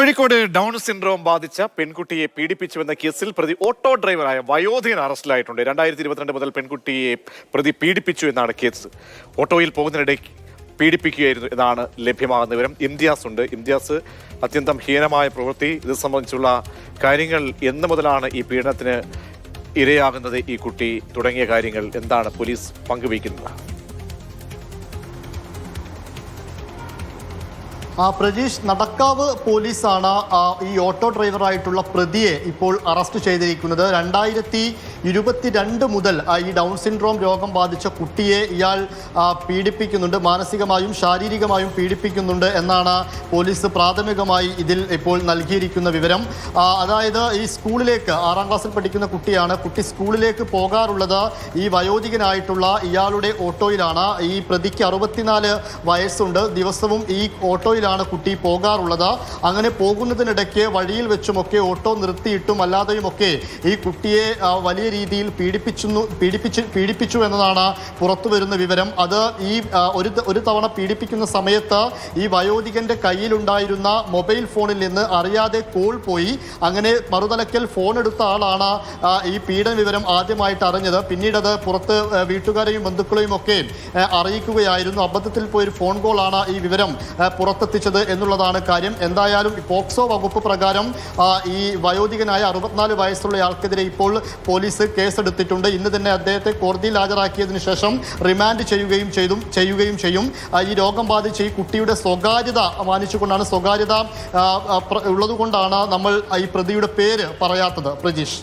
Kozhikode down syndrome ബാധിച്ച പെൺകുട്ടിയെ പീഡിപ്പിച്ചുവെന്ന കേസിൽ പ്രതി ഓട്ടോ ഡ്രൈവറായ വയോധികൻ അറസ്റ്റിലായിട്ടുണ്ട്. 2022 മുതൽ പെൺകുട്ടിയെ പ്രതി പീഡിപ്പിച്ചു എന്നാണ് കേസ്. ഓട്ടോയിൽ പോകുന്നതിനിടെ പീഡിപ്പിക്കുകയായിരുന്നു എന്നാണ് ലഭ്യമാകുന്ന വിവരം. ഇംതിയാസ് അത്യന്തം ഹീനമായ പ്രവൃത്തി. ഇത് സംബന്ധിച്ചുള്ള കാര്യങ്ങൾ എന്ന് മുതലാണ് ഈ പീഡനത്തിന് ഇരയാകുന്നത് ഈ കുട്ടി തുടങ്ങിയ കാര്യങ്ങൾ എന്താണ് പോലീസ് പങ്കുവയ്ക്കുന്നത്? പ്രജീഷ്, നടക്കാവ് പോലീസാണ് ഈ ഓട്ടോ ഡ്രൈവറായിട്ടുള്ള പ്രതിയെ ഇപ്പോൾ അറസ്റ്റ് ചെയ്തിരിക്കുന്നത്. 2022 മുതൽ ഈ ഡൗൺ സിൻഡ്രോം രോഗം ബാധിച്ച കുട്ടിയെ ഇയാൾ പീഡിപ്പിക്കുന്നുണ്ട്, മാനസികമായും ശാരീരികമായും പീഡിപ്പിക്കുന്നുണ്ട് എന്നാണ് പോലീസ് പ്രാഥമികമായി ഇതിൽ ഇപ്പോൾ നൽകിയിരിക്കുന്ന വിവരം. അതായത് ഈ സ്കൂളിലേക്ക് 6ാം ക്ലാസ്സിൽ പഠിക്കുന്ന കുട്ടിയാണ്. കുട്ടി സ്കൂളിലേക്ക് പോകാറുള്ളത് ഈ വയോധികനായിട്ടുള്ള ഇയാളുടെ ഓട്ടോയിലാണ്. ഈ പ്രതിക്ക് 64 വയസ്സുണ്ട്. ദിവസവും ഈ ഓട്ടോയിലാണ് കുട്ടി പോകാറുള്ളത്. അങ്ങനെ പോകുന്നതിനിടയ്ക്ക് വഴിയിൽ വെച്ചുമൊക്കെ ഓട്ടോ നിർത്തിയിട്ടും അല്ലാതെയുമൊക്കെ ഈ കുട്ടിയെ വലിയ രീതിയിൽ പീഡിപ്പിച്ചു എന്നതാണ് പുറത്തു വരുന്ന വിവരം. അത് ഈ ഒരു തവണ പീഡിപ്പിക്കുന്ന സമയത്ത് ഈ വയോധികന്റെ കയ്യിലുണ്ടായിരുന്ന മൊബൈൽ ഫോണിൽ നിന്ന് അറിയാതെ കോൾ പോയി. അങ്ങനെ മറുതലക്കൽ ഫോൺ എടുത്ത ആളാണ് ഈ പീഡന വിവരം ആദ്യമായിട്ട് അറിഞ്ഞത്. പിന്നീട് അത് പുറത്ത് വീട്ടുകാരെയും ബന്ധുക്കളെയും ഒക്കെ അറിയിക്കുകയായിരുന്നു. അബദ്ധത്തിൽ പോയൊരു ഫോൺ കോളാണ് ഈ വിവരം പുറത്തെത്തിച്ചത് എന്നുള്ളതാണ് കാര്യം. എന്തായാലും പോക്സോ വകുപ്പ് പ്രകാരം ഈ വയോധികനായ 64 വയസ്സുള്ള ആൾക്കെതിരെ ഇപ്പോൾ പോലീസ് കേസെടുത്തിട്ടുണ്ട്. ഇന്ന് തന്നെ അദ്ദേഹത്തെ കോടതിയിൽ ഹാജരാക്കിയതിനു ശേഷം റിമാൻഡ് ചെയ്യുകയും ചെയ്യും. ഈ രോഗം ബാധിച്ച ഈ കുട്ടിയുടെ സ്വകാര്യത മാനിച്ചുകൊണ്ടാണ്, സ്വകാര്യത ഉള്ളതുകൊണ്ടാണ് നമ്മൾ ഈ പ്രതിയുടെ പേര് പറയാത്തത്. പ്രജീഷ്.